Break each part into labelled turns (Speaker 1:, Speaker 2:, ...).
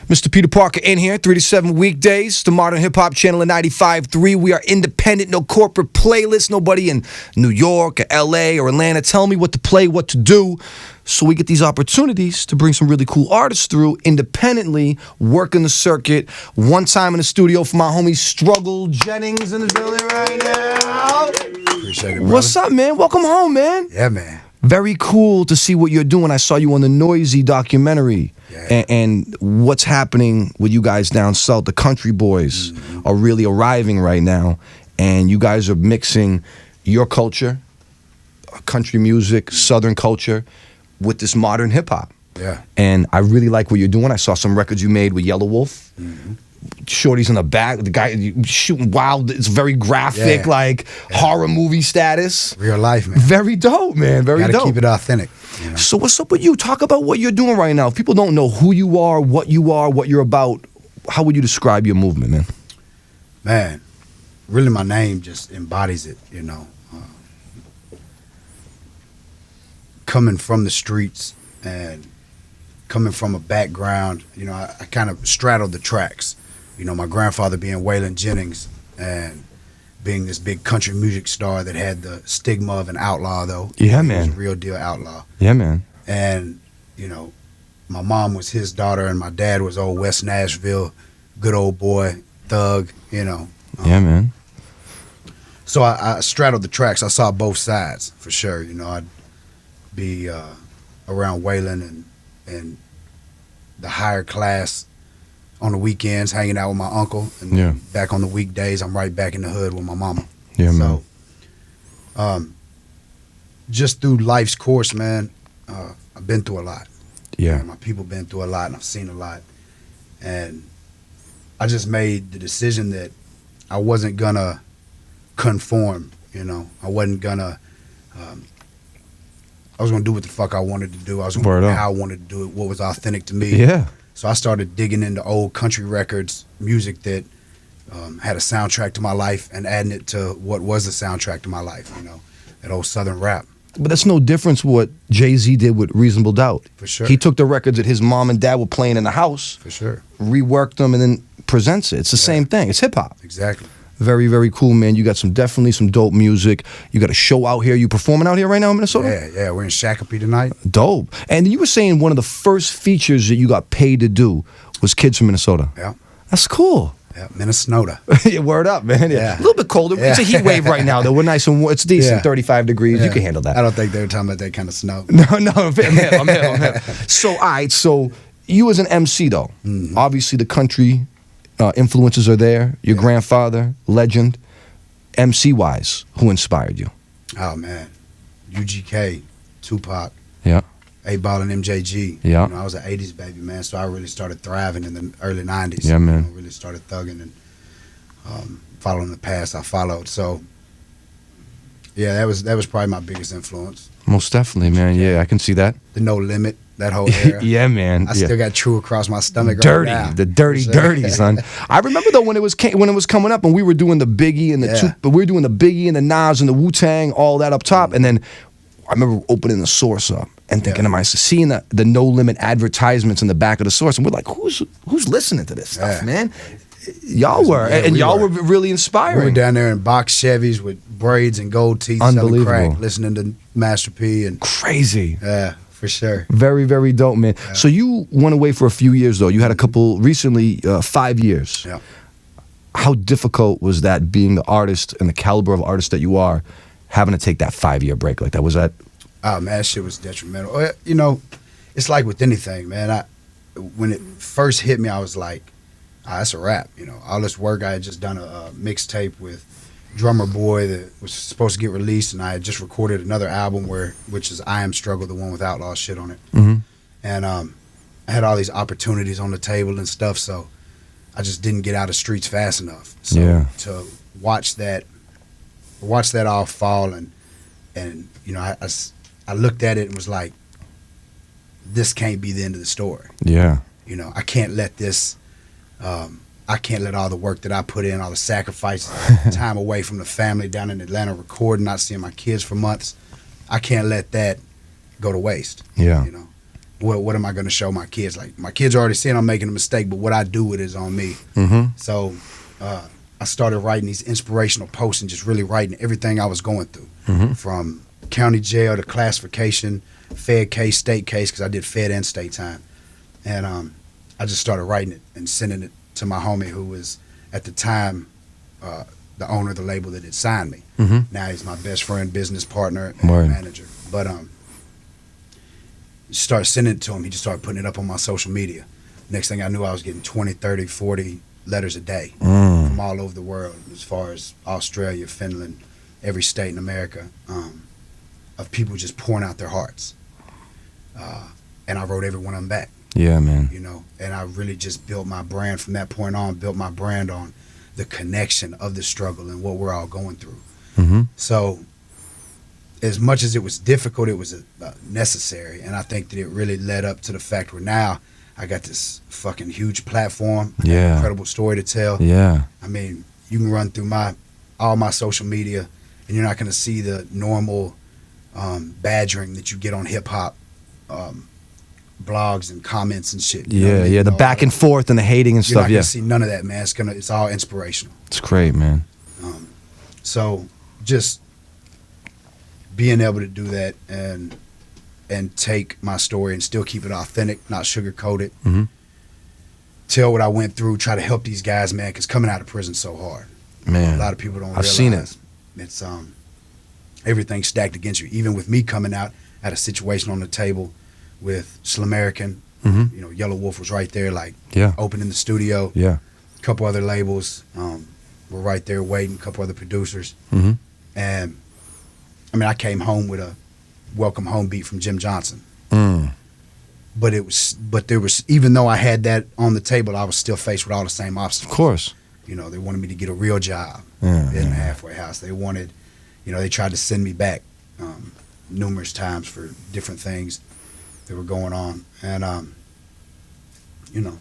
Speaker 1: Mr. Peter Parker in here, 3 to 7 weekdays, the Modern Hip Hop Channel at 95.3. We are independent, no corporate playlists, nobody in New York or LA or Atlanta telling me what to play, what to do. So we get these opportunities to bring some really cool artists through independently, working the circuit. One time in the studio for my homie Struggle Jennings in the building right now.
Speaker 2: Appreciate it, brother.
Speaker 1: What's up, man? Welcome home, man.
Speaker 2: Yeah, man.
Speaker 1: Very cool to see what you're doing. I saw you on the Noisy documentary.
Speaker 2: Yeah.
Speaker 1: And what's happening with you guys down south. The country boys are really arriving right now. And you guys are mixing your culture, country music, southern culture, with this modern hip hop.
Speaker 2: Yeah.
Speaker 1: And I really like what you're doing. I saw some records you made with Yellow Wolf. Shorty's in the back, the guy shooting wild. It's very graphic, like horror movie status.
Speaker 2: Real life, man.
Speaker 1: Very dope, man. Very dope.
Speaker 2: Gotta keep it authentic. You know?
Speaker 1: So what's up with you? Talk about what you're doing right now. If people don't know who you are, what you're about, how would you describe your movement, man?
Speaker 2: Man, really my name just embodies it, you know. Coming from the streets and coming from a background, you know, I kind of straddled the tracks. You know, my grandfather being Waylon Jennings and being this big country music star that had the stigma of an outlaw, though.
Speaker 1: Yeah,
Speaker 2: He
Speaker 1: man.
Speaker 2: was a real deal outlaw.
Speaker 1: Yeah, man.
Speaker 2: And, you know, my mom was his daughter and my dad was old West Nashville, good old boy, thug, you know.
Speaker 1: Yeah, man.
Speaker 2: So I straddled the tracks. I saw both sides, for sure. You know, I'd be around Waylon and the higher class on the weekends, hanging out with my uncle, and then back on the weekdays, I'm right back in the hood with my mama.
Speaker 1: Yeah, man.
Speaker 2: So, just through life's course, man, I've been through a lot.
Speaker 1: Yeah.
Speaker 2: My people been through a lot, and I've seen a lot. And I just made the decision that I wasn't gonna conform, you know. I wasn't gonna, I was gonna do what the fuck I wanted to do. I was gonna do how I wanted to do it, what was authentic to me.
Speaker 1: Yeah.
Speaker 2: So I started digging into old country records, music that had a soundtrack to my life, and adding it to what was the soundtrack to my life, you know, that old Southern rap.
Speaker 1: But that's no difference what Jay-Z did with Reasonable Doubt.
Speaker 2: For sure.
Speaker 1: He took the records that his mom and dad were playing in the house,
Speaker 2: For sure.
Speaker 1: reworked them, and then presents it. It's the same thing. It's hip-hop.
Speaker 2: Exactly.
Speaker 1: Very, very cool, man. You got definitely some dope music. You got a show out here. You performing out here right now in Minnesota?
Speaker 2: Yeah, we're in Shakopee tonight.
Speaker 1: Dope. And you were saying one of the first features that you got paid to do was Kids from Minnesota.
Speaker 2: Yeah.
Speaker 1: That's cool.
Speaker 2: Yeah, Minnesota.
Speaker 1: Yeah, word up, man. Yeah. A little bit colder.
Speaker 2: Yeah.
Speaker 1: It's a heat wave right now, though. We're nice and warm. It's decent, 35 degrees. You can handle that.
Speaker 2: I don't think they were talking about that kind of snow.
Speaker 1: No, I'm hip. So, all right, so you as an MC, though, obviously the country influences are there. Your grandfather, legend. MC-wise, who inspired you?
Speaker 2: Oh, man. UGK, Tupac.
Speaker 1: Yeah.
Speaker 2: 8-Ball and MJG.
Speaker 1: Yeah.
Speaker 2: You know, I was an 80s baby, man, so I really started thriving in the early 90s.
Speaker 1: Yeah, man.
Speaker 2: You know, really started thugging and following the path I followed. So, yeah, that was probably my biggest influence.
Speaker 1: Most definitely, man. Yeah, I can see that.
Speaker 2: The No Limit, that whole era.
Speaker 1: Yeah, man.
Speaker 2: I still got True across my stomach
Speaker 1: Dirty,
Speaker 2: right now.
Speaker 1: the dirty, son. I remember though when it was coming up and we were doing the Biggie and the Nas and the Wu-Tang, all that up top, and then I remember opening the Source up and thinking to myself, seeing the No Limit advertisements in the back of the Source, and we're like, who's listening to this stuff, man? Y'all were, and y'all were really inspiring.
Speaker 2: We were down there in box Chevys with braids and gold teeth, selling crack, listening to Master P and
Speaker 1: crazy.
Speaker 2: Yeah, for sure.
Speaker 1: Very, very dope, man. Yeah. So you went away for a few years, though. You had a couple recently, 5 years.
Speaker 2: Yeah.
Speaker 1: How difficult was that, being the artist and the caliber of artist that you are, having to take that 5-year break like that? Was that?
Speaker 2: Oh man, that shit was detrimental. You know, it's like with anything, man. When it first hit me, I was like, that's a wrap. You know, all this work, I had just done a mixtape with Drummer Boy that was supposed to get released, and I had just recorded another album which is I Am Struggle, the one with Outlaw shit on it. And I had all these opportunities on the table and stuff, so I just didn't get out of streets fast enough. So to watch that all fall, and you know, I looked at it and was like, this can't be the end of the story.
Speaker 1: Yeah.
Speaker 2: You know, I can't let this. I can't let all the work that I put in, all the sacrifices, time away from the family down in Atlanta recording, not seeing my kids for months. I can't let that go to waste.
Speaker 1: Yeah.
Speaker 2: You know, what am I going to show my kids? Like, my kids are already seeing I'm making a mistake, but what I do with it is on me. So I started writing these inspirational posts and just really writing everything I was going through, from county jail to classification, Fed case, state case, because I did Fed and state time. And I just started writing it and sending it to my homie, who was at the time the owner of the label that had signed me. Now he's my best friend, business partner, and manager. But started sending it to him. He just started putting it up on my social media. Next thing I knew, I was getting 20, 30, 40 letters a day from all over the world, as far as Australia, Finland, every state in America, of people just pouring out their hearts. And I wrote every one of them back.
Speaker 1: Yeah, man.
Speaker 2: You know, and I really just built my brand from that point on, built my brand on the connection of the struggle and what we're all going through. So as much as it was difficult, it was necessary. And I think that it really led up to the fact where now I got this fucking huge platform, incredible story to tell. I mean, you can run through all my social media and you're not going to see the normal badgering that you get on hip hop blogs and comments and shit.
Speaker 1: The back and forth and the hating and
Speaker 2: you're
Speaker 1: stuff.
Speaker 2: You're not gonna see none of that, man. It's all inspirational.
Speaker 1: It's great, man.
Speaker 2: So just being able to do that and take my story and still keep it authentic, not sugarcoat it. Tell what I went through, try to help these guys, man, because coming out of prison so hard.
Speaker 1: Man,
Speaker 2: a lot of people don't
Speaker 1: I've
Speaker 2: realize.
Speaker 1: seen it.
Speaker 2: It's everything stacked against you. Even with me coming out, I had a situation on the table with Slamerican. You know, Yellow Wolf was right there, like opening the studio. A couple other labels were right there waiting, a couple other producers. And I mean, I came home with a welcome home beat from Jim Johnson. But there was, even though I had that on the table, I was still faced with all the same obstacles.
Speaker 1: Of course.
Speaker 2: You know, they wanted me to get a real job in the halfway house. They wanted, you know, they tried to send me back numerous times for different things that were going on. And, you know.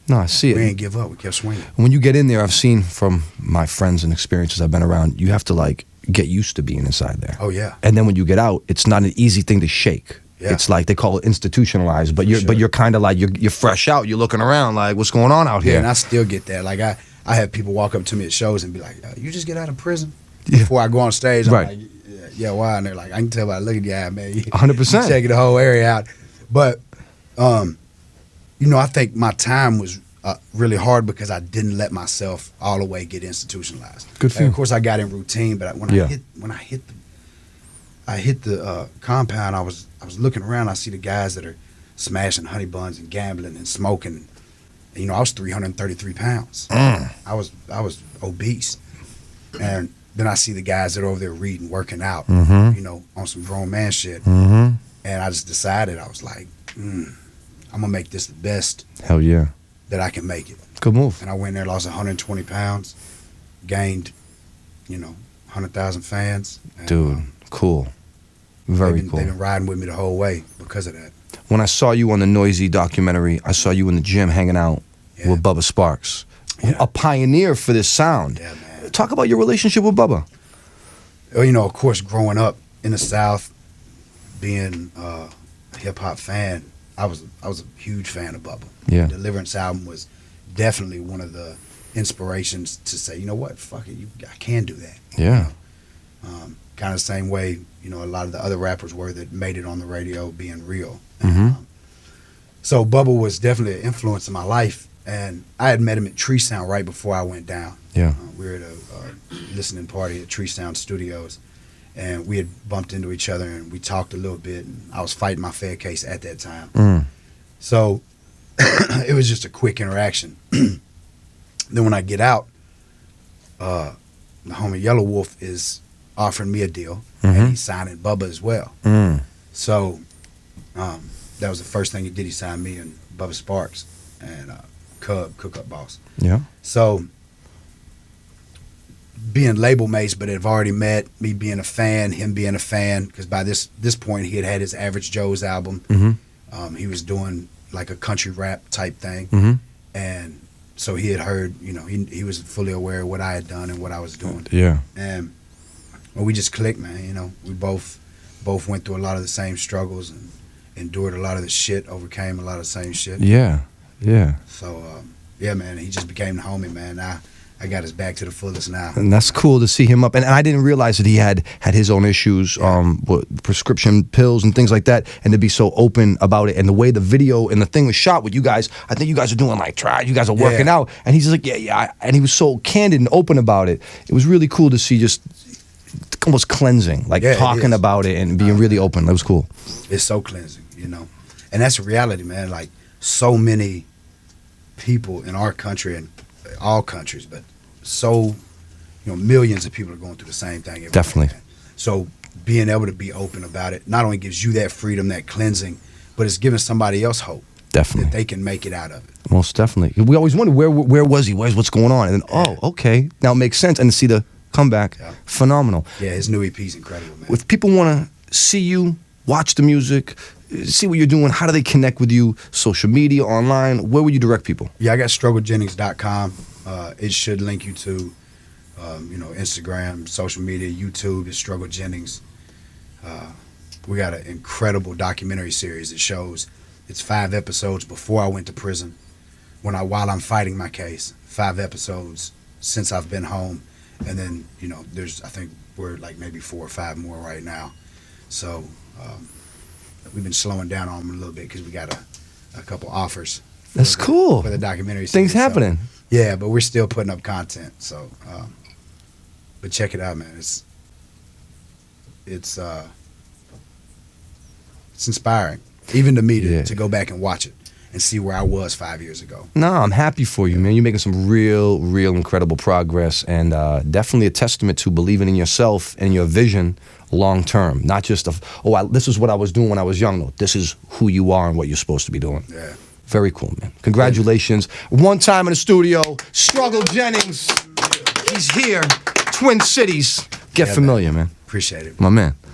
Speaker 1: No, I see it.
Speaker 2: We ain't give up. We kept swinging.
Speaker 1: When you get in there, I've seen from my friends and experiences I've been around, you have to like get used to being inside there.
Speaker 2: Oh yeah.
Speaker 1: And then when you get out, it's not an easy thing to shake. It's like they call it institutionalized, but you're kind of like you're fresh out. You're looking around like, what's going on out here?
Speaker 2: And I still get that. Like I have people walk up to me at shows and be like, "You just get out of prison?" Before I go on stage, I'm like, "Yeah, why?" And they're like, "I can tell by looking at your eye, man.
Speaker 1: 100%.
Speaker 2: Checking the whole area out." But you know, I think my time was really hard because I didn't let myself all the way get institutionalized.
Speaker 1: Good for you.
Speaker 2: Of course, I got in routine, but when I hit the compound, I was looking around. I see the guys that are smashing honey buns and gambling and smoking. And, you know, I was 333 pounds. I was obese, and then I see the guys that are over there reading, working out, you know, on some grown man shit. And I just decided, I was like, I'm gonna make this the best.
Speaker 1: Hell yeah.
Speaker 2: That I can make it.
Speaker 1: Good move.
Speaker 2: And I went there, lost 120 pounds, gained, you know, 100,000 fans. And,
Speaker 1: dude, cool. Very cool.
Speaker 2: They've been riding with me the whole way because of that.
Speaker 1: When I saw you on the Noisy documentary, I saw you in the gym hanging out with Bubba Sparks, a pioneer for this sound.
Speaker 2: Yeah, man.
Speaker 1: Talk about your relationship with Bubba.
Speaker 2: Well, you know, of course, growing up in the South, being a hip hop fan, I was a huge fan of Bubba.
Speaker 1: Yeah.
Speaker 2: The Deliverance album was definitely one of the inspirations to say, you know what, fuck it, I can do that.
Speaker 1: Yeah.
Speaker 2: You know? Kind of the same way, you know, a lot of the other rappers were that made it on the radio, being real. So Bubba was definitely an influence in my life, and I had met him at Tree Sound right before I went down.
Speaker 1: Yeah.
Speaker 2: We were at a listening party at Tree Sound Studios, and we had bumped into each other, and we talked a little bit, and I was fighting my Fed case at that time. So it was just a quick interaction. Then when I get out, the homie Yellow Wolf is offering me a deal, and he's signing Bubba as well. So that was the first thing he did. He signed me and Bubba Sparks and Cub, Cook-Up Boss.
Speaker 1: Yeah.
Speaker 2: So being label mates, but have already met, me being a fan, him being a fan, because by this point he had his Average Joe's album. He was doing like a country rap type thing. And so he had heard, you know, he was fully aware of what I had done and what I was doing.
Speaker 1: Yeah.
Speaker 2: And well, we just clicked, man. You know, we both went through a lot of the same struggles, and endured a lot of the shit, overcame a lot of the same shit.
Speaker 1: Yeah, yeah.
Speaker 2: So, yeah, man, he just became the homie, man. I got his back to the fullest now.
Speaker 1: And that's cool to see him up. And I didn't realize that he had his own issues, with prescription pills and things like that, and to be so open about it. And the way the video and the thing was shot with you guys, I think you guys are doing like you guys are working out. And he's just like, yeah. And he was so candid and open about it. It was really cool to see, just almost cleansing, like talking about it and being really open. That was cool.
Speaker 2: It's so cleansing, you know. And that's a reality, man. Like, so many people in our country and all countries, but millions of people are going through the same thing.
Speaker 1: Definitely.
Speaker 2: So being able to be open about it not only gives you that freedom, that cleansing, but it's giving somebody else hope.
Speaker 1: Definitely.
Speaker 2: That they can make it out of it.
Speaker 1: Most definitely. We always wonder, where was he? What's going on? And then, okay, now it makes sense. And to see the comeback, phenomenal.
Speaker 2: Yeah, his new EP is incredible, man.
Speaker 1: If people want to see you, watch the music, see what you're doing, how do they connect with you? Social media, online, where would you direct people?
Speaker 2: Yeah, I got strugglejennings.com. It should link you to, Instagram, social media, YouTube. It's Struggle Jennings. We got an incredible documentary series that shows. It's 5 episodes before I went to prison, while I'm fighting my case. 5 episodes since I've been home, and then I think we're like maybe 4 or 5 more right now. So we've been slowing down on them a little bit because we got a couple offers.
Speaker 1: That's cool.
Speaker 2: For the documentary series.
Speaker 1: Things happening.
Speaker 2: So, yeah, but we're still putting up content. So, but check it out, man. It's inspiring, even to me to go back and watch it and see where I was 5 years ago.
Speaker 1: No, I'm happy for you, man. You're making some real incredible progress, and definitely a testament to believing in yourself and your vision long term. Not just this is what I was doing when I was young. No, this is who you are and what you're supposed to be doing.
Speaker 2: Yeah.
Speaker 1: Very cool, man. Congratulations. One time in the studio, Struggle Jennings. He's here. Twin Cities. Get familiar, man.
Speaker 2: Appreciate it.
Speaker 1: My man.